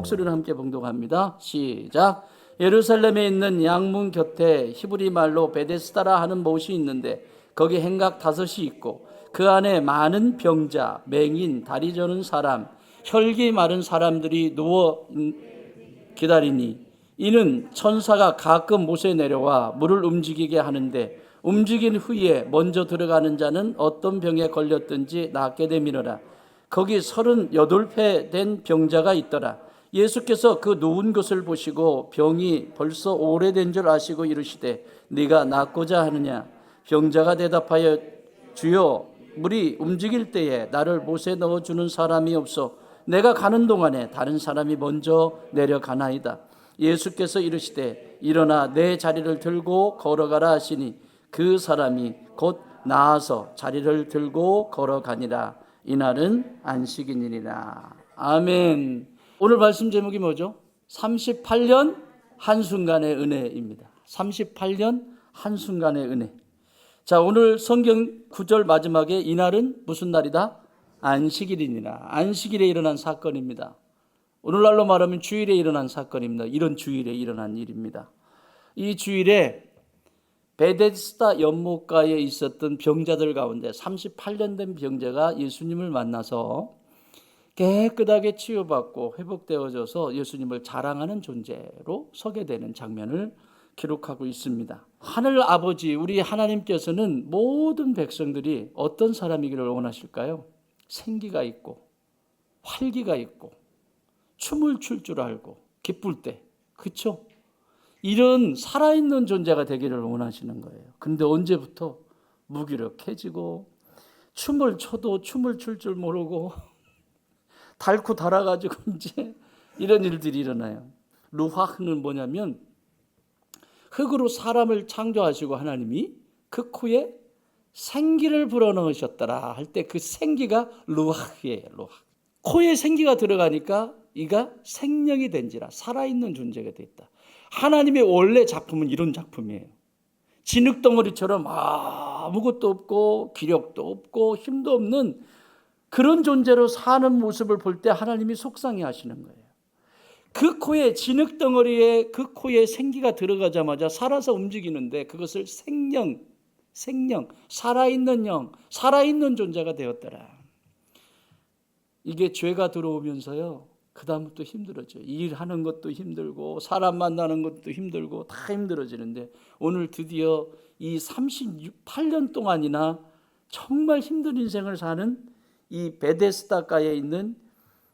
목소리로 함께 봉독합니다. 시작. 예루살렘에 있는 양문 곁에 히브리 말로 베데스다라 하는 못이 있는데 거기 행각 5이 있고 그 안에 많은 병자, 맹인, 다리 저는 사람, 혈기 마른 사람들이 누워 기다리니 이는 천사가 가끔 못에 내려와 물을 움직이게 하는데 움직인 후에 먼저 들어가는 자는 어떤 병에 걸렸든지 낫게 되미노라. 거기 38배 된 병자가 있더라. 예수께서 그 누운 것을 보시고 병이 벌써 오래된 줄 아시고 이르시되 네가 낫고자 하느냐. 병자가 대답하여 주여 물이 움직일 때에 나를 못에 넣어주는 사람이 없어 내가 가는 동안에 다른 사람이 먼저 내려가나이다. 예수께서 이르시되 일어나 내 자리를 들고 걸어가라 하시니 그 사람이 곧 나아서 자리를 들고 걸어가니라. 이날은 안식일이니라. 아멘. 오늘 말씀 제목이 뭐죠? 38년 한순간의 은혜입니다. 38년 한순간의 은혜. 자, 오늘 성경 9절 마지막에 이날은 무슨 날이다? 안식일이니라. 안식일에 일어난 사건입니다. 오늘날로 말하면 주일에 일어난 사건입니다. 이런 주일에 일어난 일입니다. 이 주일에 베데스다 연못가에 있었던 병자들 가운데 38년 된 병자가 예수님을 만나서 깨끗하게 치유받고 회복되어져서 예수님을 자랑하는 존재로 서게 되는 장면을 기록하고 있습니다. 하늘 아버지 우리 하나님께서는 모든 백성들이 어떤 사람이기를 원하실까요? 생기가 있고 활기가 있고 춤을 출 줄 알고 기쁠 때, 그렇죠? 이런 살아있는 존재가 되기를 원하시는 거예요. 근데 언제부터 무기력해지고 춤을 춰도 춤을 출 줄 모르고 닳고 닳아가지고 이제 이런 일들이 일어나요. 루하흐는 뭐냐면 흙으로 사람을 창조하시고 하나님이 그 코에 생기를 불어넣으셨더라 할 때 그 생기가 루하흐예요. 루하흐. 코에 생기가 들어가니까 이가 생명이 된지라 살아있는 존재가 됐다. 하나님의 원래 작품은 이런 작품이에요. 진흙덩어리처럼 아무것도 없고 기력도 없고 힘도 없는 그런 존재로 사는 모습을 볼 때 하나님이 속상해 하시는 거예요. 그 코에 진흙덩어리에 그 코에 생기가 들어가자마자 살아서 움직이는데 그것을 생명, 살아있는 영, 살아있는 존재가 되었더라. 이게 죄가 들어오면서요. 그 다음부터 힘들어져요. 일하는 것도 힘들고 사람 만나는 것도 힘들고 다 힘들어지는데 오늘 드디어 이 38년 동안이나 정말 힘든 인생을 사는 이 베데스다가에 있는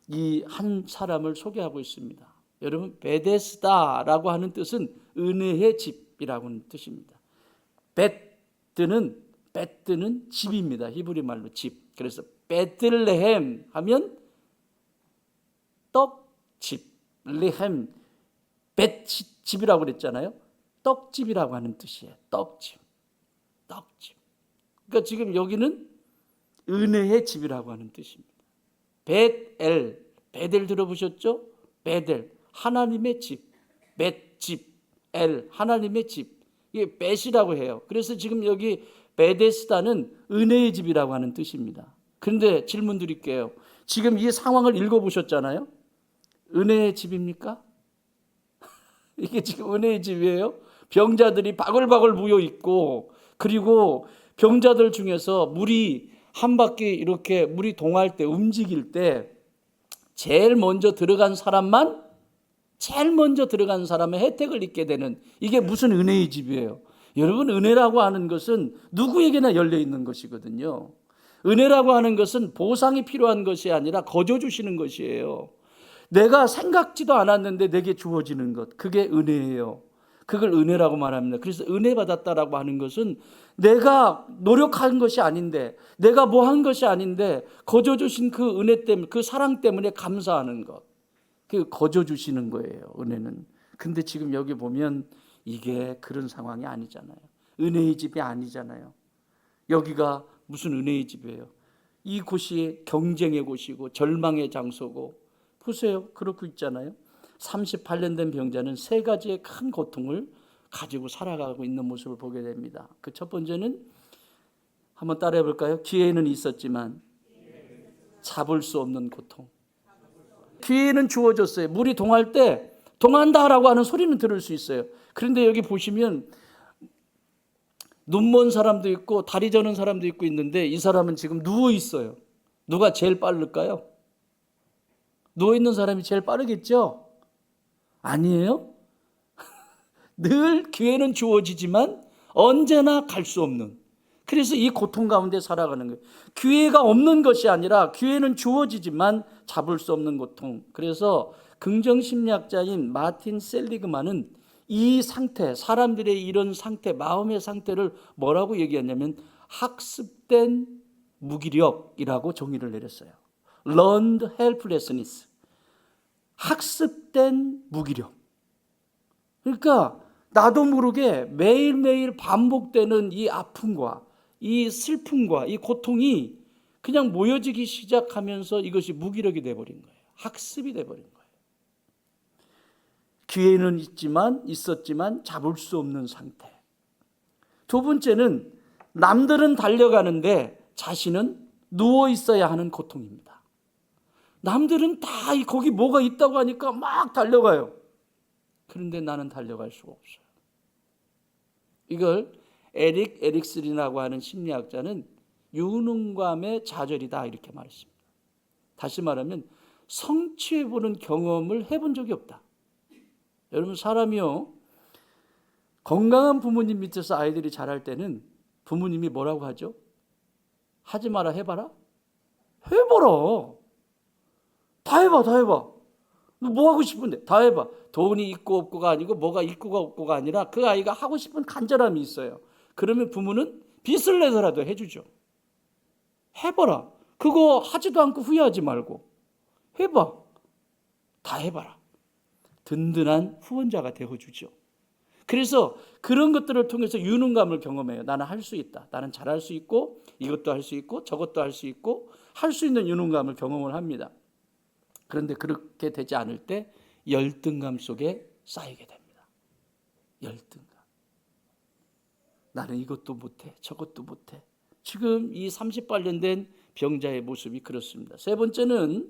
이 한 사람을 소개하고 있습니다. 여러분 베데스다라고 하는 뜻은 은혜의 집이라고 하는 뜻입니다. 베트는 집입니다. 히브리 말로 집. 그래서 베들레헴 하면 떡집, 레헴, 벳집이라고 그랬잖아요. 떡집이라고 하는 뜻이에요. 떡집. 그러니까 지금 여기는 은혜의 집이라고 하는 뜻입니다. 베델 들어보셨죠? 베델, 하나님의 집. 벳집, 하나님의 집. 이게 벳이라고 해요. 그래서 지금 여기 베데스다는 은혜의 집이라고 하는 뜻입니다. 그런데 질문 드릴게요. 지금 이 상황을 읽어보셨잖아요. 은혜의 집입니까? 이게 지금 은혜의 집이에요. 병자들이 바글바글 모여 있고 그리고 병자들 중에서 물이 한 바퀴 이렇게 물이 동할 때 움직일 때 제일 먼저 들어간 사람의 혜택을 입게 되는 이게 무슨 은혜의 집이에요. 여러분 은혜라고 하는 것은 누구에게나 열려 있는 것이거든요. 은혜라고 하는 것은 보상이 필요한 것이 아니라 거저 주시는 것이에요. 내가 생각지도 않았는데 내게 주어지는 것, 그게 은혜예요. 그걸 은혜라고 말합니다. 그래서 은혜 받았다라고 하는 것은 내가 노력한 것이 아닌데 내가 뭐 한 것이 아닌데 거저 주신 그 은혜 때문에 그 사랑 때문에 감사하는 것, 그 거저 주시는 거예요. 은혜는. 근데 지금 여기 보면 이게 그런 상황이 아니잖아요. 은혜의 집이 아니잖아요. 여기가 무슨 은혜의 집이에요. 이 곳이 경쟁의 곳이고 절망의 장소고 보세요. 그렇고 있잖아요. 38년 된 병자는 3가지의 큰 고통을 가지고 살아가고 있는 모습을 보게 됩니다. 그 첫 번째는 한번 따라해 볼까요? 기회는 있었지만 잡을 수 없는 고통. 기회는 주어졌어요. 물이 동할 때 동한다라고 하는 소리는 들을 수 있어요. 그런데 여기 보시면 눈먼 사람도 있고 다리 저는 사람도 있고 있는데 이 사람은 지금 누워 있어요. 누가 제일 빠를까요? 누워 있는 사람이 제일 빠르겠죠? 아니에요? 늘 기회는 주어지지만 언제나 갈 수 없는, 그래서 이 고통 가운데 살아가는 거예요. 기회가 없는 것이 아니라 기회는 주어지지만 잡을 수 없는 고통. 그래서 긍정심리학자인 마틴 셀리그만은 이 상태, 사람들의 이런 상태, 마음의 상태를 뭐라고 얘기했냐면 학습된 무기력이라고 정의를 내렸어요. Learned helplessness. 학습된 무기력. 그러니까 나도 모르게 매일매일 반복되는 이 아픔과 이 슬픔과 이 고통이 그냥 모여지기 시작하면서 이것이 무기력이 돼버린 거예요. 학습이 돼버린 거예요. 기회는 있었지만 잡을 수 없는 상태. 두 번째는 남들은 달려가는데 자신은 누워 있어야 하는 고통입니다. 남들은 다 거기 뭐가 있다고 하니까 막 달려가요. 그런데 나는 달려갈 수가 없어요. 이걸 에릭 에릭슨이라고 하는 심리학자는 유능감의 좌절이다 이렇게 말했습니다. 다시 말하면 성취해보는 경험을 해본 적이 없다. 여러분, 사람이요, 건강한 부모님 밑에서 아이들이 자랄 때는 부모님이 뭐라고 하죠? 하지 마라, 해봐라? 해봐라. 다 해봐, 다 해봐. 너 뭐 하고 싶은데 다 해봐. 돈이 있고 없고가 아니고 뭐가 있고가 없고가 아니라 그 아이가 하고 싶은 간절함이 있어요. 그러면 부모는 빚을 내서라도 해주죠. 해봐라. 그거 하지도 않고 후회하지 말고 해봐. 다 해봐라. 든든한 후원자가 되어주죠. 그래서 그런 것들을 통해서 유능감을 경험해요. 나는 할 수 있다. 나는 잘할 수 있고 이것도 할 수 있고 저것도 할 수 있고 할 수 있는 유능감을 경험을 합니다. 그런데 그렇게 되지 않을 때 열등감 속에 쌓이게 됩니다. 열등감. 나는 이것도 못해, 저것도 못해. 지금 이 30발 된 병자의 모습이 그렇습니다. 세 번째는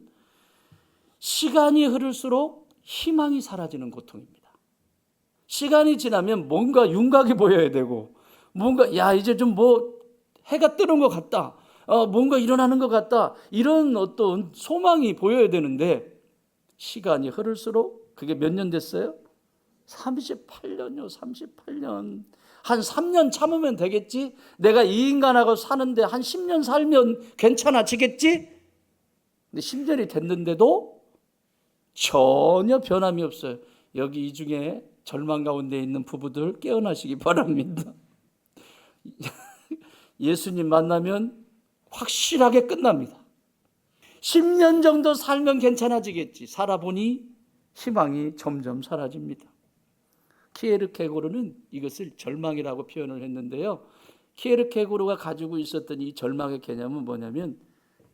시간이 흐를수록 희망이 사라지는 고통입니다. 시간이 지나면 뭔가 윤곽이 보여야 되고, 뭔가 이제 좀 해가 뜨는 것 같다. 뭔가 일어나는 것 같다. 이런 어떤 소망이 보여야 되는데 시간이 흐를수록 그게 몇 년 됐어요? 38년요. 38년. 한 3년 참으면 되겠지? 내가 이 인간하고 사는데 한 10년 살면 괜찮아지겠지? 근데 10년이 됐는데도 전혀 변함이 없어요. 여기 이 중에 절망 가운데 있는 부부들 깨어나시기 바랍니다. 예수님 만나면 확실하게 끝납니다. 10년 정도 살면 괜찮아지겠지. 살아보니 희망이 점점 사라집니다. 키에르케고르는 이것을 절망이라고 표현을 했는데요. 키에르케고르가 가지고 있었던 이 절망의 개념은 뭐냐면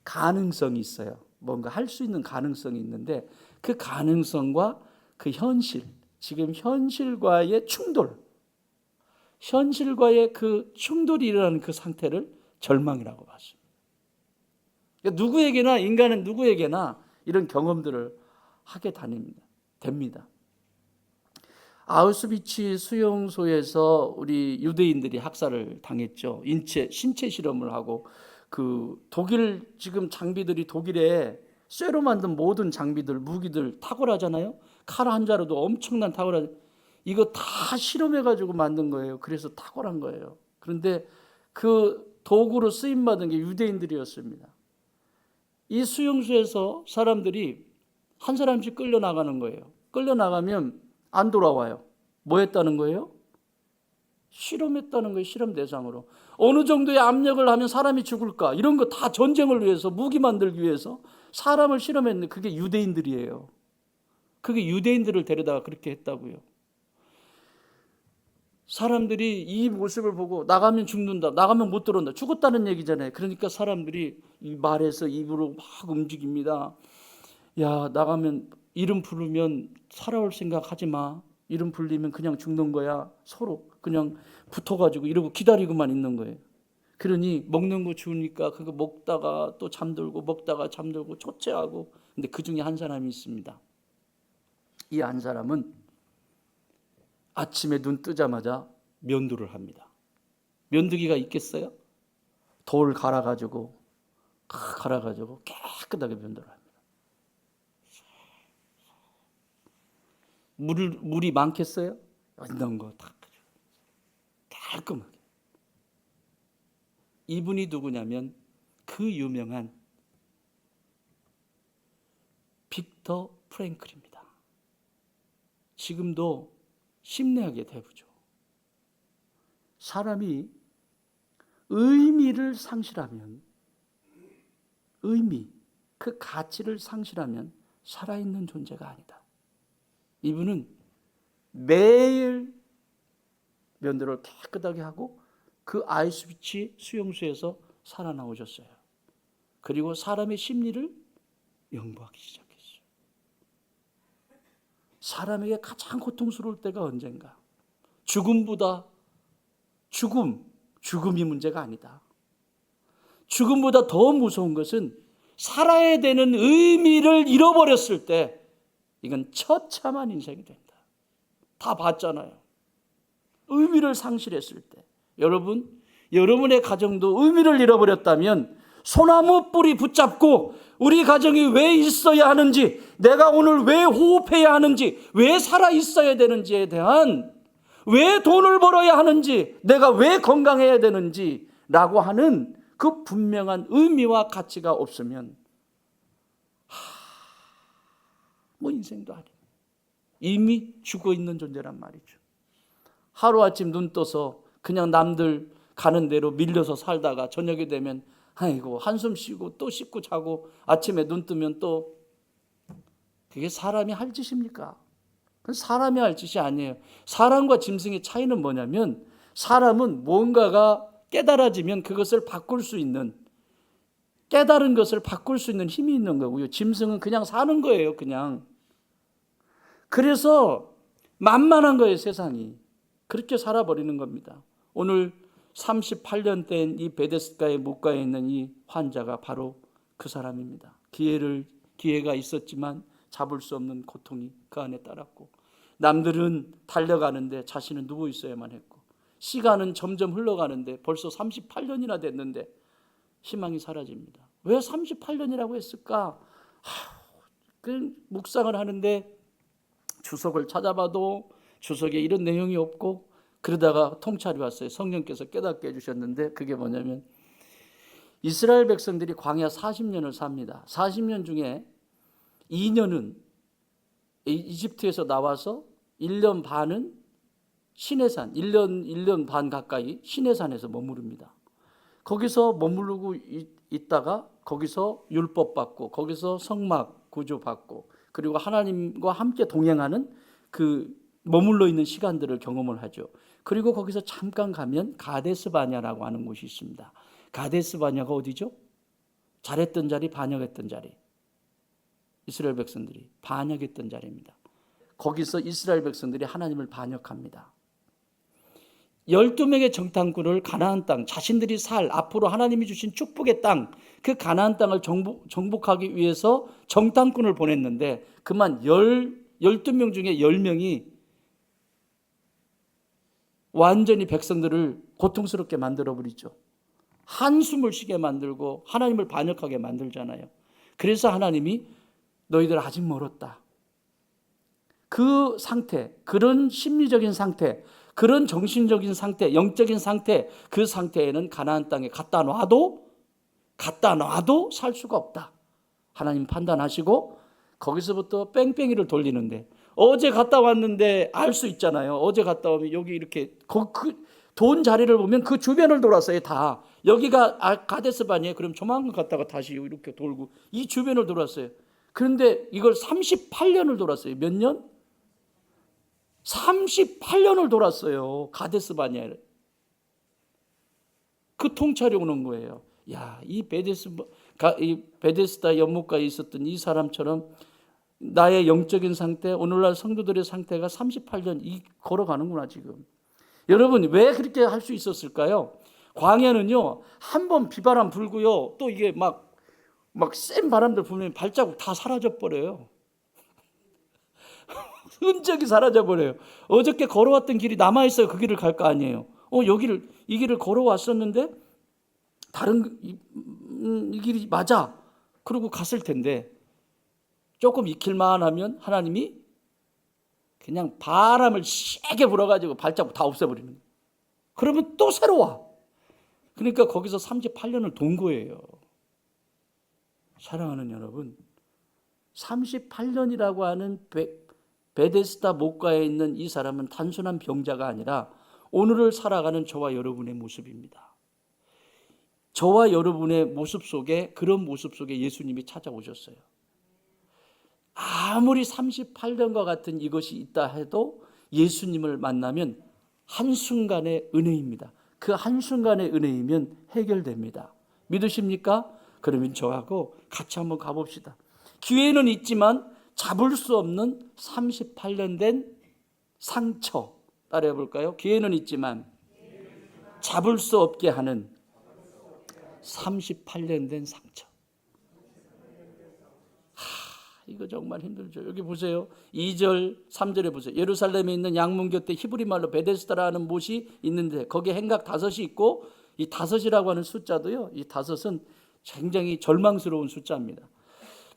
가능성이 있어요. 뭔가 할 수 있는 가능성이 있는데 그 가능성과 그 현실, 지금 현실과의 충돌, 현실과의 그 충돌이 일어나는 그 상태를 절망이라고 봤습니다. 누구에게나, 인간은 누구에게나 이런 경험들을 하게 됩니다. 아우슈비츠 수용소에서 우리 유대인들이 학살을 당했죠. 신체 실험을 하고 그 독일 지금 장비들이 독일에 쇠로 만든 모든 장비들, 무기들 탁월하잖아요. 칼 한 자루도 엄청난 이거 다 실험해가지고 만든 거예요. 그래서 탁월한 거예요. 그런데 그 도구로 쓰임받은 게 유대인들이었습니다. 이 수용소에서 사람들이 한 사람씩 끌려나가는 거예요. 끌려나가면 안 돌아와요. 뭐 했다는 거예요? 실험했다는 거예요. 실험 대상으로. 어느 정도의 압력을 하면 사람이 죽을까? 이런 거 다 전쟁을 위해서, 무기 만들기 위해서 사람을 실험했는데 그게 유대인들이에요. 그게 유대인들을 데려다가 그렇게 했다고요. 사람들이 이 모습을 보고 나가면 죽는다, 나가면 못 들어온다, 죽었다는 얘기잖아요. 그러니까 사람들이 이 말에서 입으로 막 움직입니다. 야, 나가면 이름 부르면 살아올 생각 하지 마. 이름 불리면 그냥 죽는 거야. 서로 그냥 붙어가지고 이러고 기다리고만 있는 거예요. 그러니 먹는 거 주니까 그거 먹다가 또 잠들고 먹다가 잠들고 초췌하고 근데 그 중에 한 사람이 있습니다. 이 한 사람은 아침에 눈 뜨자마자 면도를 합니다. 면도기가 있겠어요? 돌 갈아가지고 깨끗하게 면도를 합니다. 물이 많겠어요? 넣은 거 다 깔끔하게. 이분이 누구냐면 그 유명한 빅터 프랭클입니다. 지금도 심리학의 대부죠. 사람이 의미를 상실하면, 그 가치를 상실하면 살아있는 존재가 아니다. 이분은 매일 면도를 깨끗하게 하고 그 아이스비치 수용소에서 살아나오셨어요. 그리고 사람의 심리를 연구하기 시작했어요. 사람에게 가장 고통스러울 때가 언젠가? 죽음보다 죽음이 문제가 아니다. 죽음보다 더 무서운 것은 살아야 되는 의미를 잃어버렸을 때 이건 처참한 인생이 된다. 다 봤잖아요. 의미를 상실했을 때. 여러분의 가정도 의미를 잃어버렸다면 소나무 뿌리 붙잡고 우리 가정이 왜 있어야 하는지, 내가 오늘 왜 호흡해야 하는지, 왜 살아 있어야 되는지에 대한, 왜 돈을 벌어야 하는지, 내가 왜 건강해야 되는지 라고 하는 그 분명한 의미와 가치가 없으면 인생도 아니에요. 이미 죽어 있는 존재란 말이죠. 하루아침 눈 떠서 그냥 남들 가는 대로 밀려서 살다가 저녁이 되면 아이고 한숨 쉬고 또 씻고 자고 아침에 눈 뜨면 또, 그게 사람이 할 짓입니까? 그건 사람이 할 짓이 아니에요. 사람과 짐승의 차이는 뭐냐면, 사람은 뭔가가 깨달아지면 그것을 바꿀 수 있는, 깨달은 것을 바꿀 수 있는 힘이 있는 거고요. 짐승은 그냥 사는 거예요. 그냥. 그래서 만만한 거예요. 세상이. 그렇게 살아버리는 겁니다. 오늘 38년 된 이 베데스다의 목가에 있는 이 환자가 바로 그 사람입니다. 기회가 있었지만 잡을 수 없는 고통이 그 안에 따랐고, 남들은 달려가는데 자신은 누워 있어야만 했고, 시간은 점점 흘러가는데 벌써 38년이나 됐는데 희망이 사라집니다. 왜 38년이라고 했을까? 그 묵상을 하는데 주석을 찾아봐도 주석에 이런 내용이 없고, 그러다가 통찰이 왔어요. 성령께서 깨닫게 해주셨는데, 그게 뭐냐면 이스라엘 백성들이 광야 40년을 삽니다. 40년 중에 2년은 이집트에서 나와서 1년 반은 시내산, 1년 반 가까이 시내산에서 머무릅니다. 거기서 머무르고 있다가 거기서 율법 받고, 거기서 성막 구조 받고, 그리고 하나님과 함께 동행하는 그 머물러 있는 시간들을 경험을 하죠. 그리고 거기서 잠깐 가면 가데스 바냐라고 하는 곳이 있습니다. 가데스 바냐가 어디죠? 잘했던 자리, 반역했던 자리. 이스라엘 백성들이 반역했던 자리입니다. 거기서 이스라엘 백성들이 하나님을 반역합니다. 12명의 정탐꾼을 가나안 땅, 자신들이 앞으로 하나님이 주신 축복의 땅, 그 가나안 땅을 정복하기 위해서 정탐꾼을 보냈는데, 그만 12명 중에 10명이 완전히 백성들을 고통스럽게 만들어버리죠. 한숨을 쉬게 만들고 하나님을 반역하게 만들잖아요. 그래서 하나님이 너희들 아직 멀었다. 그 상태, 그런 심리적인 상태, 그런 정신적인 상태, 영적인 상태, 그 상태에는 가나안 땅에 갖다 놔도 살 수가 없다. 하나님 판단하시고 거기서부터 뺑뺑이를 돌리는데, 어제 갔다 왔는데 알 수 있잖아요. 어제 갔다 오면 여기 이렇게 돈 자리를 보면 그 주변을 돌았어요. 다. 여기가 가데스 바니에요. 그럼 조만간 갔다가 다시 이렇게 돌고 이 주변을 돌았어요. 그런데 이걸 38년을 돌았어요. 몇 년? 38년을 돌았어요. 가데스 바니에를. 그 통찰이 오는 거예요. 야, 이 베데스다 연못가에 있었던 이 사람처럼 나의 영적인 상태, 오늘날 성도들의 상태가 38년 걸어가는구나 지금. 여러분 왜 그렇게 할 수 있었을까요? 광야는요, 한 번 비바람 불고요, 또 이게 막 막 센 바람들 불면 발자국 다 사라져 버려요. 흔적이 사라져 버려요. 어저께 걸어왔던 길이 남아 있어요. 그 길을 갈 거 아니에요. 이 길을 걸어왔었는데 다른 이 길이 맞아. 그러고 갔을 텐데 조금 익힐만 하면 하나님이 그냥 바람을 세게 불어가지고 발자국 다 없애버리는 거예요. 그러면 또 새로 와. 그러니까 거기서 38년을 돈 거예요. 사랑하는 여러분, 38년이라고 하는 베데스다 목가에 있는 이 사람은 단순한 병자가 아니라 오늘을 살아가는 저와 여러분의 모습입니다. 저와 여러분의 모습 속에, 그런 모습 속에 예수님이 찾아오셨어요. 아무리 38년과 같은 이것이 있다 해도 예수님을 만나면 한순간의 은혜입니다. 그 한순간의 은혜이면 해결됩니다. 믿으십니까? 그러면 저하고 같이 한번 가봅시다. 기회는 있지만 잡을 수 없는 38년 된 상처 따라해 볼까요? 기회는 있지만 잡을 수 없게 하는 38년 된 상처. 이거 정말 힘들죠. 여기 보세요. 2절, 3절에 보세요. 예루살렘에 있는 양문 곁에 히브리 말로 베데스다라는 못이 있는데 거기에 행각 5이 있고, 이 5이라고 하는 숫자도요, 이 5은 굉장히 절망스러운 숫자입니다.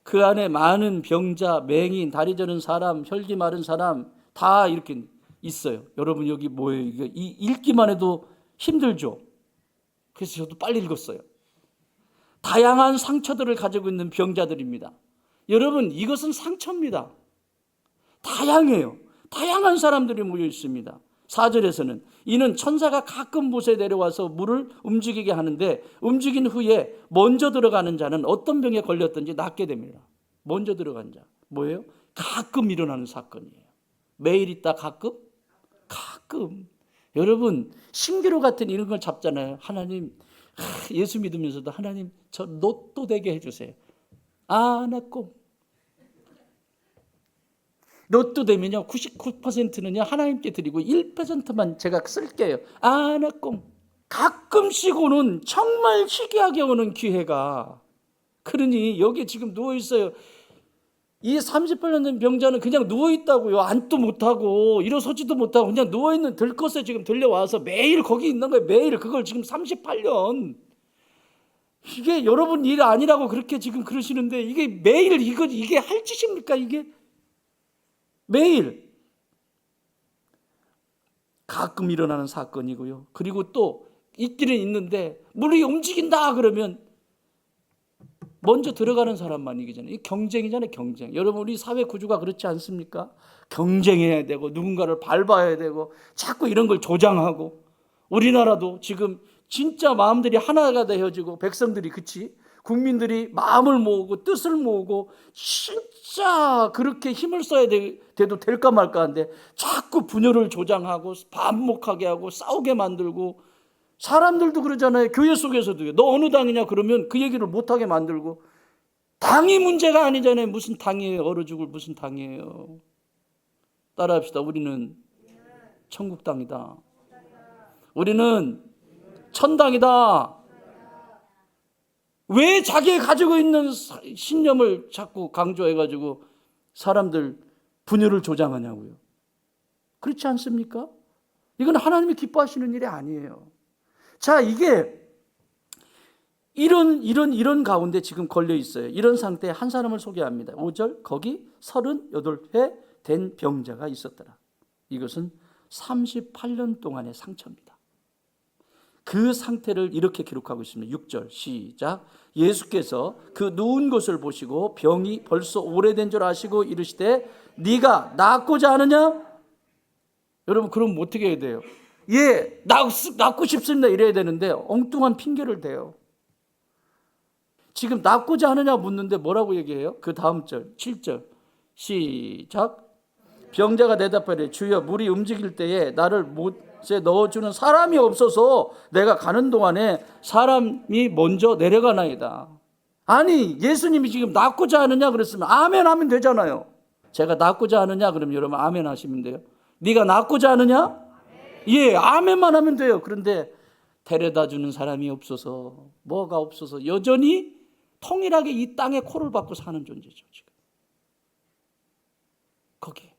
그 안에 많은 병자, 맹인, 다리 저는 사람, 혈기 마른 사람 다 이렇게 있어요. 여러분 여기 뭐예요? 이게 읽기만 해도 힘들죠. 그래서 저도 빨리 읽었어요. 다양한 상처들을 가지고 있는 병자들입니다. 여러분 이것은 상처입니다. 다양해요. 다양한 사람들이 모여 있습니다. 4절에서는 이는 천사가 가끔 못에 내려와서 물을 움직이게 하는데 움직인 후에 먼저 들어가는 자는 어떤 병에 걸렸든지 낫게 됩니다. 먼저 들어간 자 뭐예요? 가끔 일어나는 사건이에요. 매일 있다 가끔. 여러분 신기루 같은 이런 걸 잡잖아요. 하나님, 예수 믿으면서도 하나님 저 로또 되게 해주세요. 나 꼭 로또 되면요 99%는요 하나님께 드리고 1%만 제가 쓸게요. 나 꼭. 가끔씩 오는, 정말 희귀하게 오는 기회가. 그러니 여기 지금 누워 있어요. 이 38년 된 병자는 그냥 누워 있다고요. 앉도 못하고 일어서지도 못하고 그냥 누워 있는 들것에 지금 들려와서 매일 거기 있는 거예요. 매일. 그걸 지금 38년. 이게 여러분 일 아니라고 그렇게 지금 그러시는데 이게 매일 이게 할 짓입니까? 이게 매일 가끔 일어나는 사건이고요. 그리고 또 있기는 있는데 물이 움직인다 그러면 먼저 들어가는 사람만 이기잖아요. 이 경쟁이잖아요, 경쟁. 여러분 우리 사회 구조가 그렇지 않습니까? 경쟁해야 되고 누군가를 밟아야 되고 자꾸 이런 걸 조장하고, 우리나라도 지금 진짜 마음들이 하나가 되어지고 백성들이, 그치? 국민들이 마음을 모으고 뜻을 모으고 진짜 그렇게 힘을 써야 돼도 될까 말까 한데 자꾸 분열을 조장하고 반목하게 하고 싸우게 만들고, 사람들도 그러잖아요. 교회 속에서도요. 너 어느 당이냐 그러면 그 얘기를 못하게 만들고, 당이 문제가 아니잖아요. 무슨 당이에요? 얼어 죽을 무슨 당이에요? 따라합시다. 우리는 천국 당이다. 우리는 천당이다. 왜 자기가 가지고 있는 신념을 자꾸 강조해가지고 사람들 분열을 조장하냐고요. 그렇지 않습니까? 이건 하나님이 기뻐하시는 일이 아니에요. 자, 이게 이런 가운데 지금 걸려 있어요. 이런 상태에 한 사람을 소개합니다. 5절, 거기 38회 된 병자가 있었더라. 이것은 38년 동안의 상처입니다. 그 상태를 이렇게 기록하고 있습니다. 6절 시작. 예수께서 그 누운 것을 보시고 병이 벌써 오래된 줄 아시고 이르시되 네가 낫고자 하느냐? 여러분 그럼 어떻게 해야 돼요? 예, 낫고 싶습니다 이래야 되는데 엉뚱한 핑계를 대요. 지금 낫고자 하느냐 묻는데 뭐라고 얘기해요? 그 다음 절 7절 시작. 병자가 대답하되 주여 물이 움직일 때에 나를 못에 넣어주는 사람이 없어서 내가 가는 동안에 사람이 먼저 내려가나이다. 아니 예수님이 지금 낫고자 하느냐 그랬으면 아멘 하면 되잖아요. 제가 낫고자 하느냐 그러면 여러분 아멘 하시면 돼요. 네가 낫고자 하느냐? 예, 아멘만 하면 돼요. 그런데 데려다 주는 사람이 없어서, 뭐가 없어서 여전히 통일하게 이 땅에 코를 박고 사는 존재죠. 지금 거기에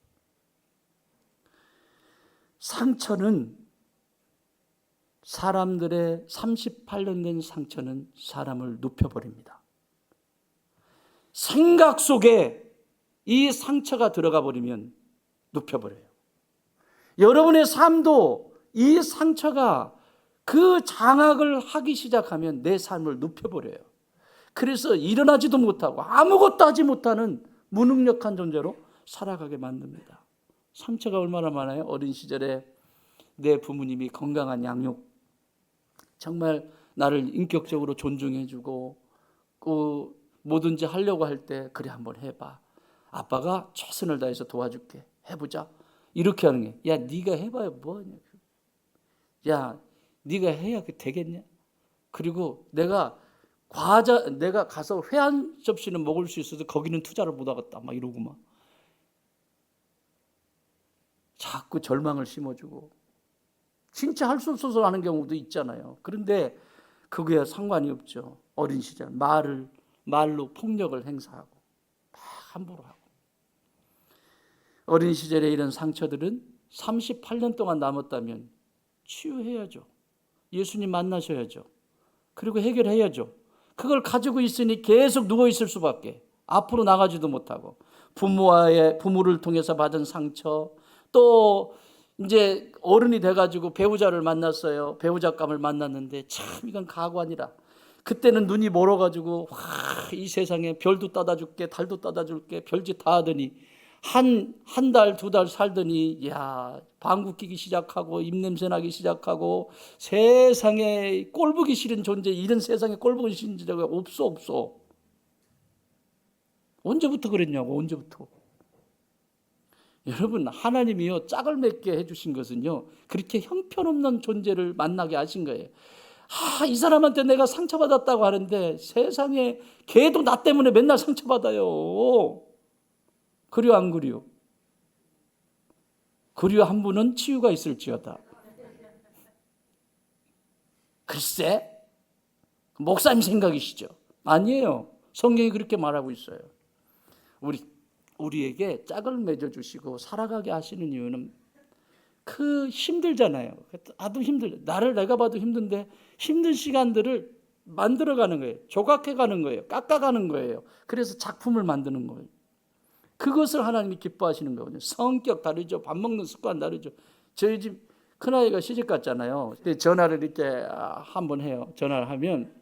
상처는, 사람들의 38년 된 상처는 사람을 눕혀버립니다. 생각 속에 이 상처가 들어가 버리면 눕혀버려요. 여러분의 삶도 이 상처가 그 장악을 하기 시작하면 내 삶을 눕혀버려요. 그래서 일어나지도 못하고 아무것도 하지 못하는 무능력한 존재로 살아가게 만듭니다. 상처가 얼마나 많아요? 어린 시절에 내 부모님이 건강한 양육, 정말 나를 인격적으로 존중해주고 뭐든지 하려고 할 때 그래 한번 해봐, 아빠가 최선을 다해서 도와줄게, 해보자, 이렇게 하는 게, 야 네가 해봐야 뭐하냐, 야 네가 해야 되겠냐, 그리고 내가 가서 회 한 접시는 먹을 수 있어도 거기는 투자를 못 하겠다 막 이러고 막 자꾸 절망을 심어주고, 진짜 할 수 없어서 하는 경우도 있잖아요. 그런데 그거야 상관이 없죠. 어린 시절 말로 폭력을 행사하고 막 함부로 하고. 어린 시절에 이런 상처들은 38년 동안 남았다면 치유해야죠. 예수님 만나셔야죠. 그리고 해결해야죠. 그걸 가지고 있으니 계속 누워 있을 수밖에, 앞으로 나가지도 못하고, 부모를 통해서 받은 상처, 또 이제 어른이 돼가지고 배우자를 만났어요. 배우자감을 만났는데 참 이건 가관이라. 그때는 눈이 멀어가지고 이 세상에 별도 따다 줄게, 달도 따다 줄게, 별짓 다 하더니 한 달, 두 달 살더니 야 방구 끼기 시작하고 입냄새 나기 시작하고, 세상에 꼴보기 싫은 존재, 이런 세상에 꼴보기 싫은 존재가 없어. 언제부터 그랬냐고, 언제부터. 여러분, 하나님이요 짝을 맺게 해주신 것은요 그렇게 형편없는 존재를 만나게 하신 거예요. 이 사람한테 내가 상처받았다고 하는데 세상에 걔도 나 때문에 맨날 상처받아요. 그리요 안 그리요? 그리요 한 분은 치유가 있을지어다. 글쎄, 목사님 생각이시죠? 아니에요. 성경이 그렇게 말하고 있어요. 우리에게 짝을 맺어주시고 살아가게 하시는 이유는 힘들잖아요. 나도 힘들죠. 내가 봐도 힘든데 힘든 시간들을 만들어가는 거예요. 조각해가는 거예요. 깎아가는 거예요. 그래서 작품을 만드는 거예요. 그것을 하나님이 기뻐하시는 거거든요. 성격 다르죠. 밥 먹는 습관 다르죠. 저희 집 큰아이가 시집 갔잖아요. 전화를 이렇게 한번 해요. 전화를 하면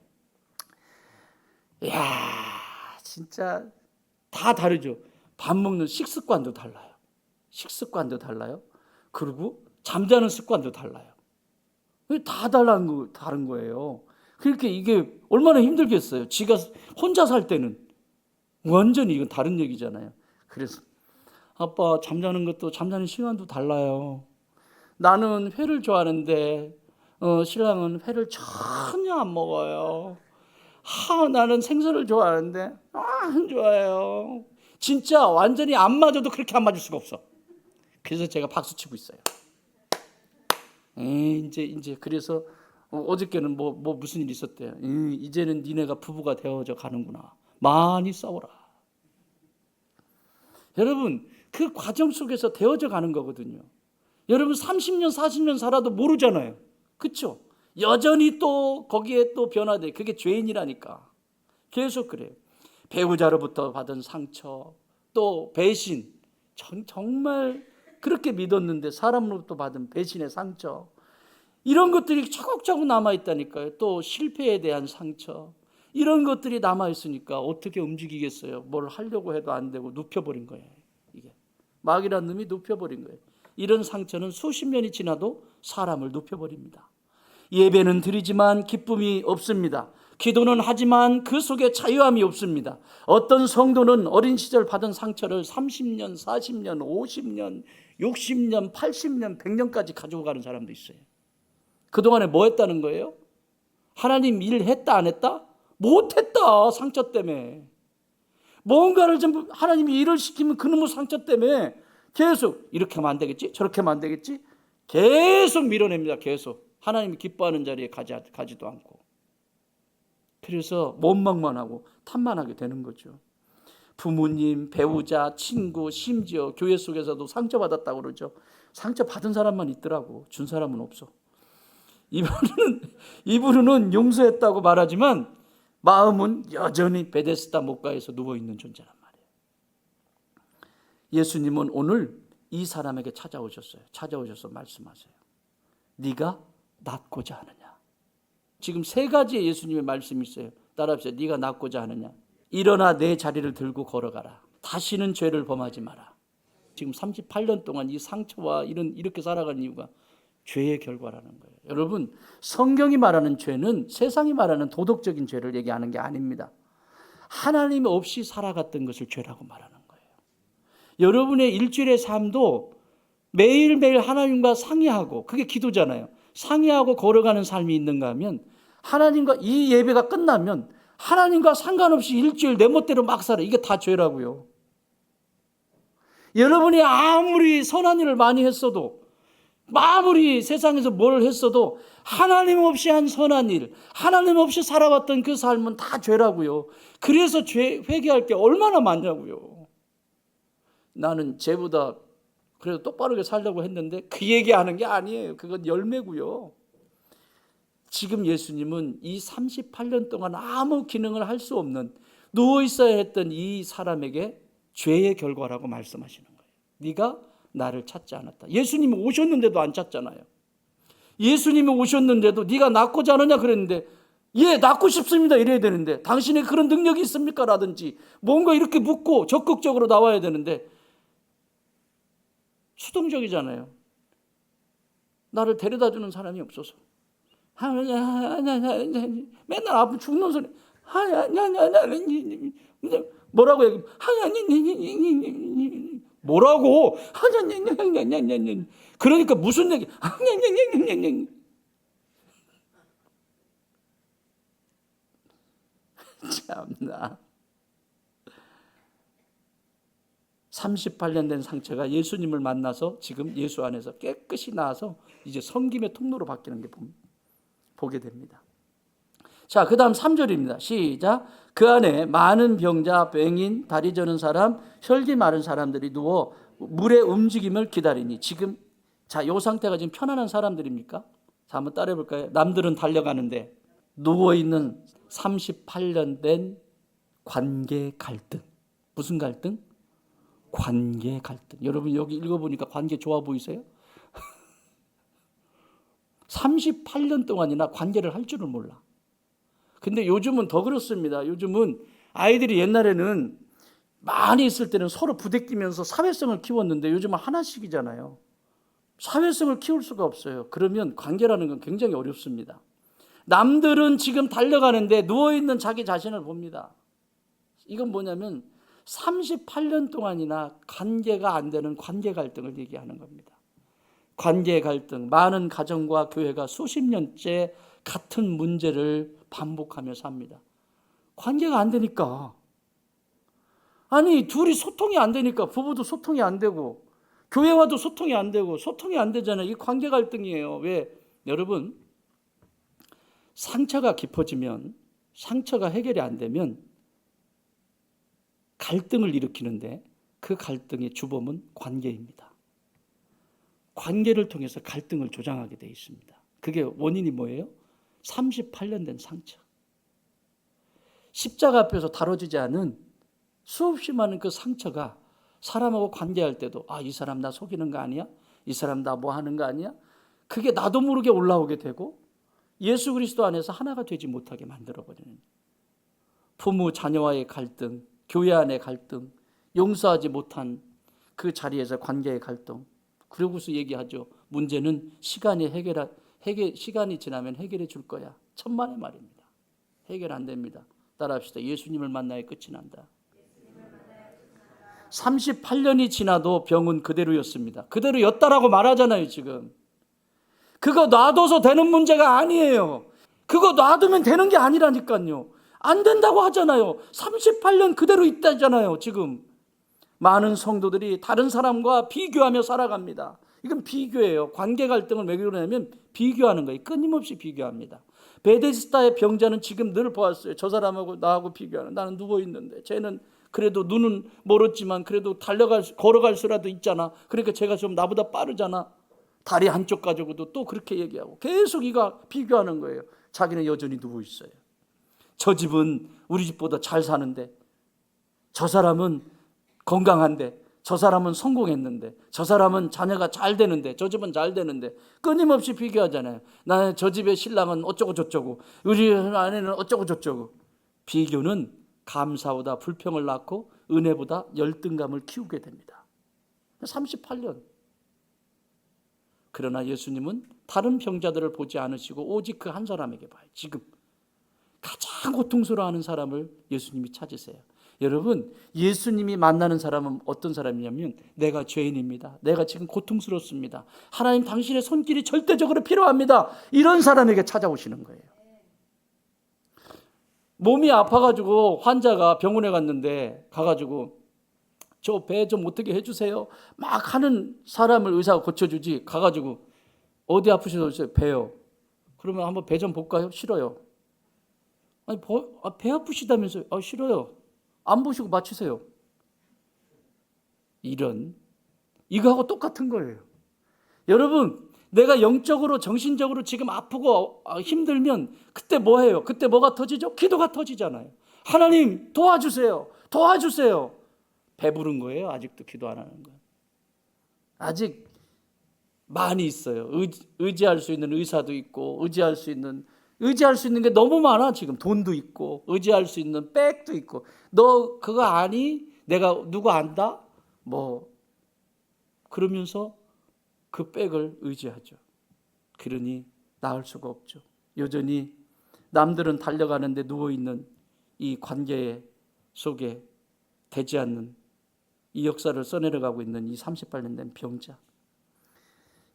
진짜 다 다르죠. 밥 먹는 식습관도 달라요. 그리고 잠자는 습관도 달라요. 다 다른 거예요. 그렇게 이게 얼마나 힘들겠어요. 지가 혼자 살 때는 완전히 이건 다른 얘기잖아요. 그래서 아빠 잠자는 시간도 달라요. 나는 회를 좋아하는데 신랑은 회를 전혀 안 먹어요. 나는 생선을 좋아하는데 안 좋아해요. 진짜 완전히 안 맞아도 그렇게 안 맞을 수가 없어. 그래서 제가 박수 치고 있어요. 이제 그래서 어저께는 무슨 일이 있었대요. 이제는 니네가 부부가 되어져 가는구나. 많이 싸워라. 여러분, 그 과정 속에서 되어져 가는 거거든요. 여러분 30년 40년 살아도 모르잖아요. 그렇죠? 여전히 또 거기에 또 변화돼. 그게 죄인이라니까. 계속 그래요. 배우자로부터 받은 상처, 또 배신, 정말 그렇게 믿었는데 사람으로부터 받은 배신의 상처, 이런 것들이 차곡차곡 남아있다니까요. 또 실패에 대한 상처, 이런 것들이 남아있으니까 어떻게 움직이겠어요. 뭘 하려고 해도 안 되고 눕혀버린 거예요. 이게 마귀란 놈이 눕혀버린 거예요. 이런 상처는 수십 년이 지나도 사람을 눕혀버립니다. 예배는 드리지만 기쁨이 없습니다. 기도는 하지만 그 속에 자유함이 없습니다. 어떤 성도는 어린 시절 받은 상처를 30년, 40년, 50년, 60년, 80년, 100년까지 가지고 가는 사람도 있어요. 그동안에 뭐 했다는 거예요? 하나님 일 했다 안 했다? 못했다. 상처 때문에. 뭔가를 좀 하나님이 일을 시키면 그놈의 상처 때문에 계속 이렇게 하면 안 되겠지? 저렇게 하면 안 되겠지? 계속 밀어냅니다. 계속. 하나님이 기뻐하는 자리에 가지도 않고. 그래서 원망만 하고 탓만하게 되는 거죠. 부모님, 배우자, 친구, 심지어 교회 속에서도 상처받았다고 그러죠. 상처받은 사람만 있더라고. 준 사람은 없어. 이분은 용서했다고 말하지만 마음은 여전히 베데스다 목가에서 누워있는 존재란 말이에요. 예수님은 오늘 이 사람에게 찾아오셔서 말씀하세요. 네가 낫고자 하느냐. 지금 세 가지의 예수님의 말씀이 있어요. 따라합시다. 네가 낫고자 하느냐. 일어나 내 자리를 들고 걸어가라. 다시는 죄를 범하지 마라. 지금 38년 동안 이 상처와 이렇게 살아가는 이유가 죄의 결과라는 거예요. 여러분, 성경이 말하는 죄는 세상이 말하는 도덕적인 죄를 얘기하는 게 아닙니다. 하나님 없이 살아갔던 것을 죄라고 말하는 거예요. 여러분의 일주일의 삶도 매일매일 하나님과 상의하고, 그게 기도잖아요. 상의하고 걸어가는 삶이 있는가 하면, 하나님과 이 예배가 끝나면 하나님과 상관없이 일주일 내 멋대로 막 살아. 이게 다 죄라고요. 여러분이 아무리 선한 일을 많이 했어도, 아무리 세상에서 뭘 했어도 하나님 없이 한 선한 일, 하나님 없이 살아왔던 그 삶은 다 죄라고요. 그래서 죄 회개할 게 얼마나 많냐고요. 나는 쟤보다 그래도 똑바르게 살려고 했는데 그 얘기하는 게 아니에요. 그건 열매고요. 지금 예수님은 이 38년 동안 아무 기능을 할 수 없는 누워있어야 했던 이 사람에게 죄의 결과라고 말씀하시는 거예요. 네가 나를 찾지 않았다. 예수님이 오셨는데도 안 찾잖아요. 예수님이 오셨는데도 네가 낫고자 하느냐 그랬는데, 예, 낫고 싶습니다 이래야 되는데, 당신의 그런 능력이 있습니까? 라든지 뭔가 이렇게 묻고 적극적으로 나와야 되는데 수동적이잖아요. 나를 데려다주는 사람이 없어서 맨날 아프 죽는 소리 뭐라고 얘기 뭐라고 그러니까 무슨 얘기 참나. 38년 된 상처가 예수님을 만나서 지금 예수 안에서 깨끗이 나아서 이제 섬김의 통로로 바뀌는 게 보게 됩니다. 자, 그 다음 3절입니다. 시작. 그 안에 많은 병자, 병인, 다리 저는 사람, 혈기 마른 사람들이 누워 물의 움직임을 기다리니. 지금 자, 요 상태가 지금 편안한 사람들입니까? 자, 한번 따라해 볼까요? 남들은 달려가는데 누워있는 38년 된 관계 갈등. 무슨 갈등? 관계 갈등. 여러분 여기 읽어보니까 관계 좋아 보이세요? 38년 동안이나 관계를 할 줄을 몰라. 근데 요즘은 더 그렇습니다. 요즘은 아이들이 옛날에는 많이 있을 때는 서로 부대끼면서 사회성을 키웠는데 요즘은 하나씩이잖아요. 사회성을 키울 수가 없어요. 그러면 관계라는 건 굉장히 어렵습니다. 남들은 지금 달려가는데 누워있는 자기 자신을 봅니다. 이건 뭐냐면 38년 동안이나 관계가 안 되는 관계 갈등을 얘기하는 겁니다. 관계 갈등, 많은 가정과 교회가 수십 년째 같은 문제를 반복하며 삽니다. 관계가 안 되니까. 아니, 둘이 소통이 안 되니까 부부도 소통이 안 되고 교회와도 소통이 안 되고 소통이 안 되잖아요. 이 관계 갈등이에요. 왜? 여러분, 상처가 깊어지면, 상처가 해결이 안 되면 갈등을 일으키는데 그 갈등의 주범은 관계입니다. 관계를 통해서 갈등을 조장하게 되어 있습니다. 그게 원인이 뭐예요? 38년 된 상처. 십자가 앞에서 다뤄지지 않은 수없이 많은 그 상처가 사람하고 관계할 때도 이 사람 나 속이는 거 아니야? 이 사람 나 뭐 하는 거 아니야? 그게 나도 모르게 올라오게 되고 예수 그리스도 안에서 하나가 되지 못하게 만들어버리는, 부모 자녀와의 갈등, 교회 안의 갈등, 용서하지 못한 그 자리에서 관계의 갈등. 그러고서 얘기하죠. 문제는 시간이 시간이 지나면 해결해 줄 거야. 천만의 말입니다. 해결 안 됩니다. 따라합시다. 예수님을 만나야 끝이 난다. 38년이 지나도 병은 그대로였습니다. 그대로였다라고 말하잖아요, 지금. 그거 놔둬서 되는 문제가 아니에요. 그거 놔두면 되는 게 아니라니까요. 안 된다고 하잖아요. 38년 그대로 있다잖아요, 지금. 많은 성도들이 다른 사람과 비교하며 살아갑니다. 이건 비교예요. 관계 갈등을 왜 그러냐면 비교하는 거예요. 끊임없이 비교합니다. 베데스다의 병자는 지금 늘 보았어요. 저 사람하고 나하고 비교하는, 나는 누워 있는데 쟤는 그래도 눈은 멀었지만 그래도 걸어갈 수라도 있잖아. 그러니까 제가 좀 나보다 빠르잖아. 다리 한쪽 가지고도 또 그렇게 얘기하고 계속 이가 비교하는 거예요. 자기는 여전히 누워 있어요. 저 집은 우리 집보다 잘 사는데, 저 사람은 건강한데, 저 사람은 성공했는데, 저 사람은 자녀가 잘 되는데, 저 집은 잘 되는데, 끊임없이 비교하잖아요. 나는 저 집의 신랑은 어쩌고 저쩌고, 우리 아내는 어쩌고 저쩌고. 비교는 감사보다 불평을 낳고 은혜보다 열등감을 키우게 됩니다. 38년. 그러나 예수님은 다른 병자들을 보지 않으시고 오직 그 한 사람에게 봐요. 지금 가장 고통스러워하는 사람을 예수님이 찾으세요. 여러분, 예수님이 만나는 사람은 어떤 사람이냐면, 내가 죄인입니다. 내가 지금 고통스럽습니다. 하나님 당신의 손길이 절대적으로 필요합니다. 이런 사람에게 찾아오시는 거예요. 몸이 아파가지고 환자가 병원에 갔는데 가가지고 저 배 좀 어떻게 해주세요 막 하는 사람을 의사가 고쳐주지, 가가지고 어디 아프셔서 배요. 그러면 한번 배 좀 볼까요? 싫어요. 아니 배 아프시다면서요? 싫어요. 안 보시고 맞추세요. 이거하고 똑같은 거예요. 여러분, 내가 영적으로 정신적으로 지금 아프고 힘들면 그때 뭐 해요? 그때 뭐가 터지죠? 기도가 터지잖아요. 하나님 도와주세요. 도와주세요. 배부른 거예요. 아직도 기도 안 하는 거예요. 아직 많이 있어요. 의지할 수 있는 의사도 있고, 의지할 수 있는 게 너무 많아. 지금 돈도 있고, 의지할 수 있는 백도 있고. 너 그거 아니? 내가 누구 안다? 뭐 그러면서 그 백을 의지하죠. 그러니 나을 수가 없죠. 여전히 남들은 달려가는데 누워있는 이 관계 속에 되지 않는 이 역사를 써내려가고 있는 이 38년 된 병자.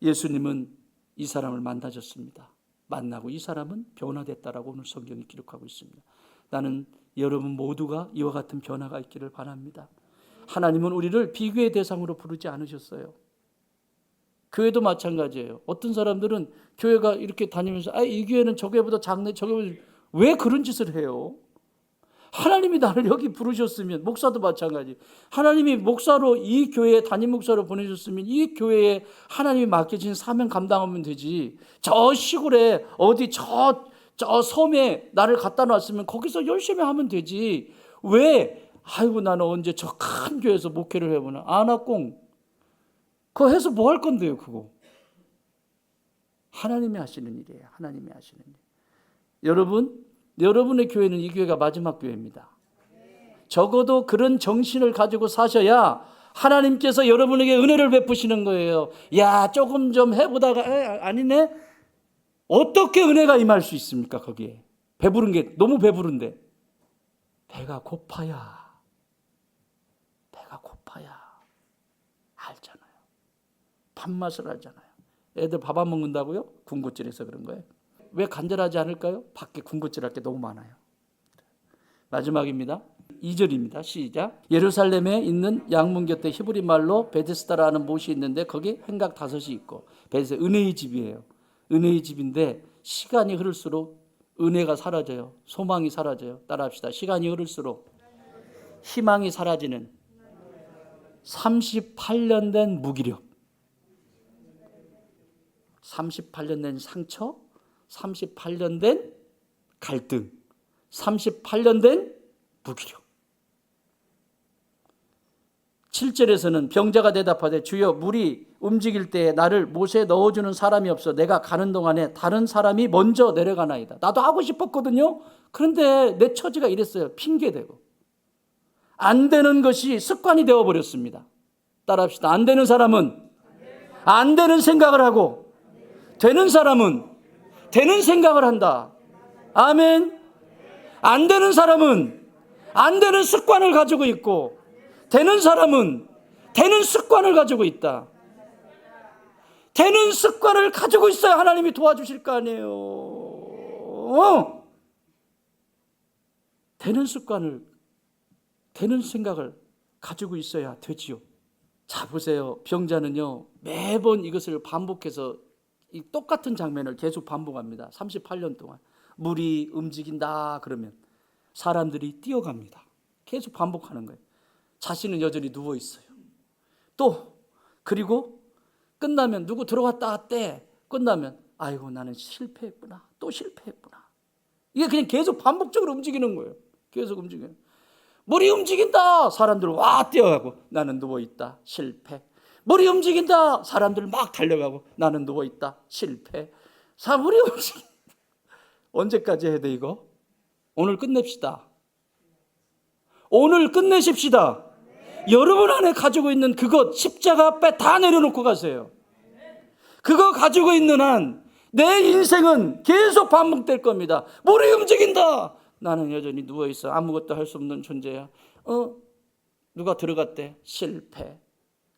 예수님은 이 사람을 만나셨습니다. 만나고 이 사람은 변화됐다라고 오늘 성경이 기록하고 있습니다. 나는 여러분 모두가 이와 같은 변화가 있기를 바랍니다. 하나님은 우리를 비교의 대상으로 부르지 않으셨어요. 교회도 마찬가지예요. 어떤 사람들은 교회가 이렇게 다니면서 이 교회는 저 교회보다 작네, 저 교회, 왜 그런 짓을 해요? 하나님이 나를 여기 부르셨으면, 목사도 마찬가지. 하나님이 목사로 이 교회에 담임 목사로 보내셨으면 이 교회에 하나님이 맡겨진 사명 감당하면 되지. 저 시골에 어디 저 섬에 나를 갖다 놨으면 거기서 열심히 하면 되지. 왜? 아이고 나는 언제 저 큰 교회에서 목회를 해보나. 아나꽁 그거 해서 뭐 할 건데요, 그거. 하나님이 하시는 일이에요. 하나님이 하시는 일. 여러분의 교회는 이 교회가 마지막 교회입니다. 적어도 그런 정신을 가지고 사셔야 하나님께서 여러분에게 은혜를 베푸시는 거예요. 야, 조금 좀 해보다가 아니네. 어떻게 은혜가 임할 수 있습니까? 거기에 배부른 게 너무 배부른데 배가 고파야 알잖아요. 밥맛을 알잖아요. 애들 밥 안 먹는다고요? 군것질해서 그런 거예요. 왜 간절하지 않을까요? 밖에 군것질할 게 너무 많아요. 마지막입니다. 2절입니다. 시작. 예루살렘에 있는 양문 곁에 히브리 말로 베데스다라는 못이 있는데 거기 행각 5이 있고, 은혜의 집이에요. 은혜의 집인데 시간이 흐를수록 은혜가 사라져요. 소망이 사라져요. 따라합시다. 시간이 흐를수록 희망이 사라지는 38년 된 무기력, 38년 된 상처, 38년 된 갈등, 38년 된 무기력. 7절에서는 병자가 대답하되 주여 물이 움직일 때에 나를 못에 넣어주는 사람이 없어 내가 가는 동안에 다른 사람이 먼저 내려가나이다. 나도 하고 싶었거든요. 그런데 내 처지가 이랬어요. 핑계대고. 안 되는 것이 습관이 되어버렸습니다. 따라합시다. 안 되는 사람은 안 되는 생각을 하고, 되는 사람은 되는 생각을 한다. 아멘. 안 되는 사람은 안 되는 습관을 가지고 있고, 되는 사람은 되는 습관을 가지고 있다. 되는 습관을 가지고 있어야 하나님이 도와주실 거 아니에요. 되는 습관을, 되는 생각을 가지고 있어야 되지요. 자, 보세요. 병자는요, 매번 이것을 반복해서 이 똑같은 장면을 계속 반복합니다. 38년 동안. 물이 움직인다 그러면 사람들이 뛰어갑니다. 계속 반복하는 거예요. 자신은 여전히 누워 있어요. 또 그리고 끝나면 누구 들어왔다 왔대. 끝나면 아이고 나는 실패했구나. 또 실패했구나. 이게 그냥 계속 반복적으로 움직이는 거예요. 계속 움직여요. 물이 움직인다. 사람들 와 뛰어가고 나는 누워 있다. 실패. 물이 움직인다. 사람들 막 달려가고 나는 누워 있다. 실패. 물이 움직인다. 언제까지 해야 돼 이거? 오늘 끝냅시다. 오늘 끝내십시다. 여러분 안에 가지고 있는 그것 십자가 앞에 다 내려놓고 가세요. 그거 가지고 있는 한 내 인생은 계속 반복될 겁니다. 물이 움직인다. 나는 여전히 누워있어. 아무것도 할 수 없는 존재야. 누가 들어갔대. 실패.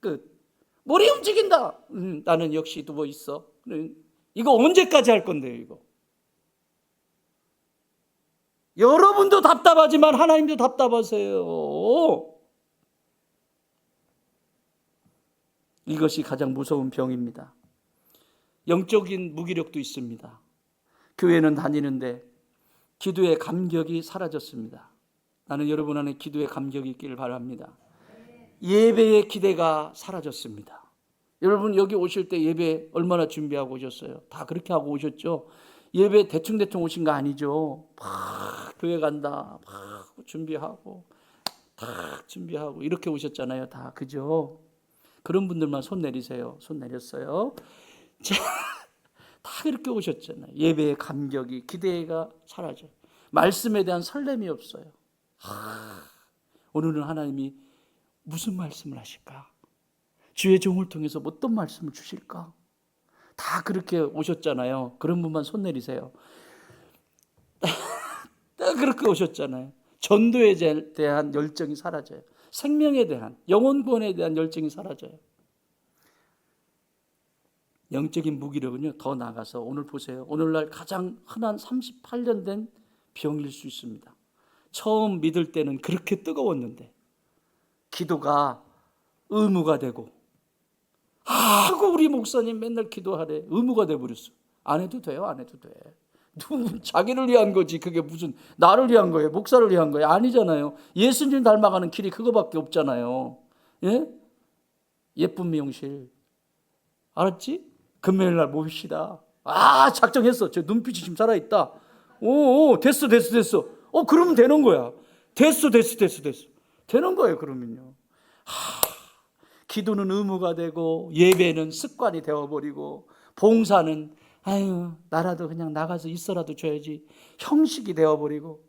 끝. 물이 움직인다. 나는 역시 누워있어. 이거 언제까지 할 건데요 이거? 여러분도 답답하지만 하나님도 답답하세요. 이것이 가장 무서운 병입니다. 영적인 무기력도 있습니다. 교회는 다니는데 기도의 감격이 사라졌습니다. 나는 여러분 안에 기도의 감격이 있기를 바랍니다. 예배의 기대가 사라졌습니다. 여러분 여기 오실 때 예배 얼마나 준비하고 오셨어요? 다 그렇게 하고 오셨죠? 예배 대충대충 오신 거 아니죠? 막 교회 간다 막 준비하고 다 준비하고 이렇게 오셨잖아요. 다 그죠? 그런 분들만 손 내리세요. 손 내렸어요. 자, 다 그렇게 오셨잖아요. 예배의 감격이 기대가 사라져요. 말씀에 대한 설렘이 없어요. 오늘은 하나님이 무슨 말씀을 하실까? 주의 종을 통해서 어떤 말씀을 주실까? 다 그렇게 오셨잖아요. 그런 분만 손 내리세요. 다 그렇게 오셨잖아요. 전도에 대한 열정이 사라져요. 생명에 대한, 영혼 구원에 대한 열정이 사라져요. 영적인 무기력은요, 더 나가서 오늘 보세요. 오늘날 가장 흔한 38년 된 병일 수 있습니다. 처음 믿을 때는 그렇게 뜨거웠는데 기도가 의무가 되고 우리 목사님 맨날 기도하래. 의무가 돼버렸어. 안 해도 돼요. 안 해도 돼. 자기를 위한 거지. 그게 무슨 나를 위한 거예요? 목사를 위한 거예요? 아니잖아요. 예수님 닮아가는 길이 그거밖에 없잖아요. 예? 예쁜 미용실. 알았지? 금요일 날 모입시다. 작정했어. 저 눈빛이 지금 살아있다. 됐어. 그러면 되는 거야. 됐어. 되는 거예요, 그러면요. 기도는 의무가 되고, 예배는 습관이 되어버리고, 봉사는, 나라도 그냥 나가서 있어라도 줘야지. 형식이 되어버리고,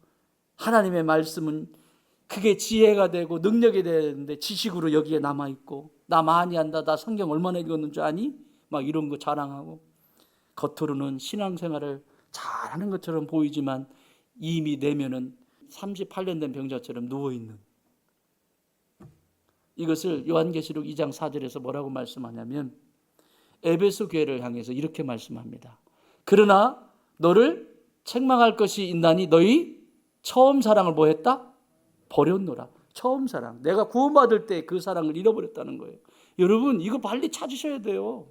하나님의 말씀은 그게 지혜가 되고, 능력이 되는데, 지식으로 여기에 남아있고, 나 많이 한다. 나 성경 얼마나 읽었는 줄 아니? 막 이런 거 자랑하고 겉으로는 신앙생활을 잘하는 것처럼 보이지만 이미 내면은 38년 된 병자처럼 누워있는, 이것을 요한계시록 2장 4절에서 뭐라고 말씀하냐면 에베소 교회를 향해서 이렇게 말씀합니다. 그러나 너를 책망할 것이 있나니 너희 처음 사랑을 뭐 했다? 버렸노라. 처음 사랑. 내가 구원받을 때 그 사랑을 잃어버렸다는 거예요. 여러분 이거 빨리 찾으셔야 돼요.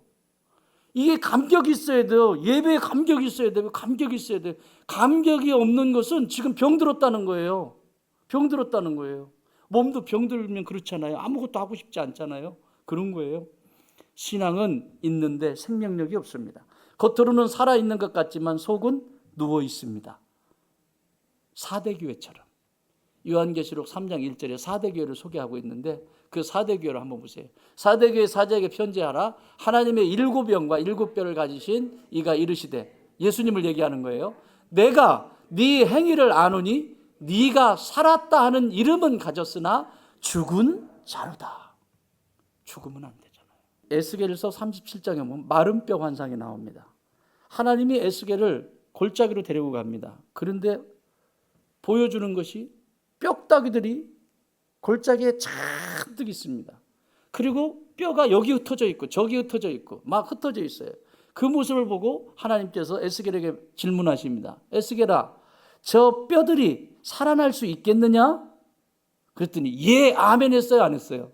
이게 감격이 있어야 돼요. 예배에 감격이 있어야 돼요. 감격이 있어야 돼요. 감격이 없는 것은 지금 병들었다는 거예요. 병들었다는 거예요. 몸도 병들면 그렇잖아요. 아무것도 하고 싶지 않잖아요. 그런 거예요. 신앙은 있는데 생명력이 없습니다. 겉으로는 살아있는 것 같지만 속은 누워 있습니다. 사대교회처럼. 요한계시록 3장 1절에 사대교회를 소개하고 있는데 그 사대교회를 한번 보세요. 사대교회 사자에게 편지하라. 하나님의 7영과 7뼈를 가지신 이가 이르시되, 예수님을 얘기하는 거예요. 내가 네 행위를 아노니 네가 살았다 하는 이름은 가졌으나 죽은 자로다. 죽으면 안 되잖아요. 에스겔서 37장에 보면 마른 뼈 환상이 나옵니다. 하나님이 에스겔을 골짜기로 데리고 갑니다. 그런데 보여주는 것이 뼈다귀들이 골짜기에 잔뜩 있습니다. 그리고 뼈가 여기 흩어져 있고 저기 흩어져 있고 막 흩어져 있어요. 그 모습을 보고 하나님께서 에스겔에게 질문하십니다. 에스겔아, 저 뼈들이 살아날 수 있겠느냐? 그랬더니 예, 아멘 했어요, 안 했어요?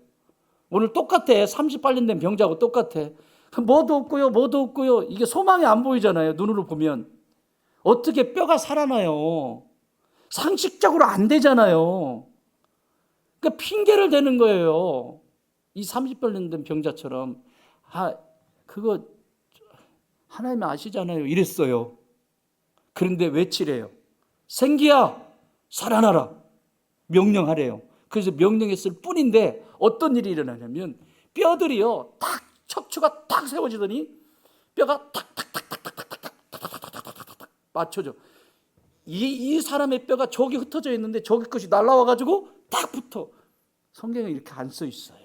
오늘 똑같아. 38년 된 병자하고 똑같아. 뭐도 없고요. 이게 소망이 안 보이잖아요, 눈으로 보면. 어떻게 뼈가 살아나요? 상식적으로 안 되잖아요. 그러니까 핑계를 대는 거예요. 이 30년 된 병자처럼 그거 하나님 아시잖아요. 이랬어요. 그런데 외치래요. 생기야 살아나라. 명령하래요. 그래서 명령했을 뿐인데 어떤 일이 일어나냐면 뼈들이요 딱 척추가 딱 세워지더니 뼈가 탁탁탁탁탁탁탁탁탁탁탁탁 맞춰져. 이 사람의 뼈가 저기 흩어져 있는데 저기 것이 날라와 가지고 딱 붙어. 성경에 이렇게 안 써 있어요.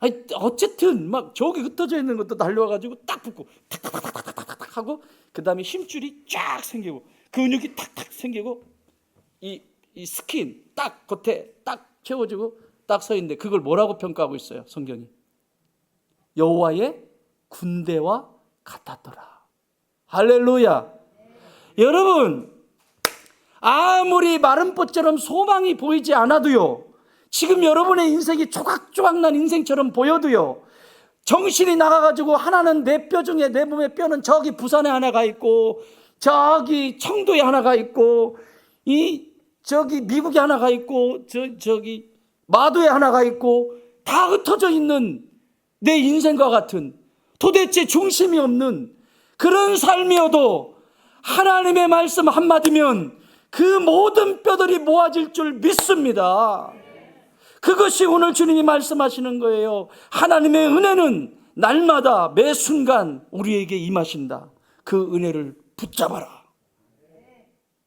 아니 어쨌든 막 저기 흩어져 있는 것도 날려와 가지고 딱 붙고 탁탁탁탁탁탁 하고 그다음에 힘줄이 쫙 생기고 근육이 탁탁 생기고 이 스킨 딱 겉에 딱 채워지고 딱 서 있는데 그걸 뭐라고 평가하고 있어요? 성경이 여호와의 군대와 같았더라. 할렐루야. 여러분 아무리 마른 뽀처럼 소망이 보이지 않아도요, 지금 여러분의 인생이 조각조각 난 인생처럼 보여도요, 정신이 나가가지고 하나는 내 뼈 중에 내 몸의 뼈는 저기 부산에 하나가 있고 저기 청도에 하나가 있고 저기 미국에 하나가 있고 저기 마도에 하나가 있고 다 흩어져 있는 내 인생과 같은 도대체 중심이 없는 그런 삶이어도 하나님의 말씀 한마디면 그 모든 뼈들이 모아질 줄 믿습니다. 그것이 오늘 주님이 말씀하시는 거예요. 하나님의 은혜는 날마다 매 순간 우리에게 임하신다. 그 은혜를 붙잡아라.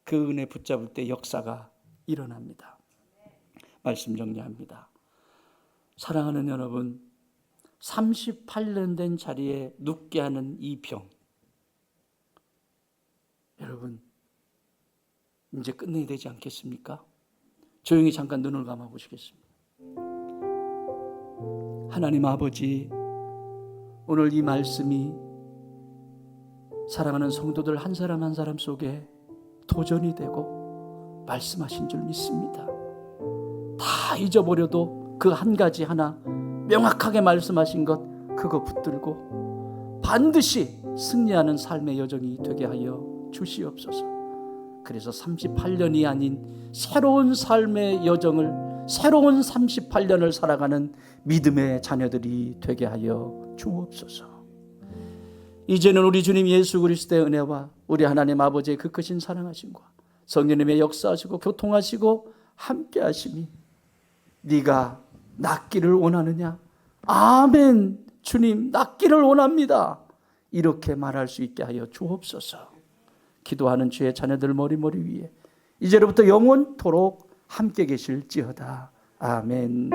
그 은혜 붙잡을 때 역사가 일어납니다. 말씀 정리합니다. 사랑하는 여러분, 38년 된 자리에 눕게 하는 이 병, 여러분 이제 끝내야 되지 않겠습니까? 조용히 잠깐 눈을 감아 보시겠습니다. 하나님 아버지, 오늘 이 말씀이 사랑하는 성도들 한 사람 한 사람 속에 도전이 되고 말씀하신 줄 믿습니다. 다 잊어버려도 그 한 가지 하나 명확하게 말씀하신 것 그거 붙들고 반드시 승리하는 삶의 여정이 되게 하여 주시옵소서. 그래서 38년이 아닌 새로운 삶의 여정을, 새로운 38년을 살아가는 믿음의 자녀들이 되게 하여 주옵소서. 이제는 우리 주님 예수 그리스도의 은혜와 우리 하나님 아버지의 그 크신 사랑하심과 성령님의 역사하시고 교통하시고 함께 하심이 네가 낫기를 원하느냐? 아멘. 주님 낫기를 원합니다. 이렇게 말할 수 있게 하여 주옵소서. 기도하는 주의 자녀들 머리 위에 이제로부터 영원토록 함께 계실지어다. 아멘.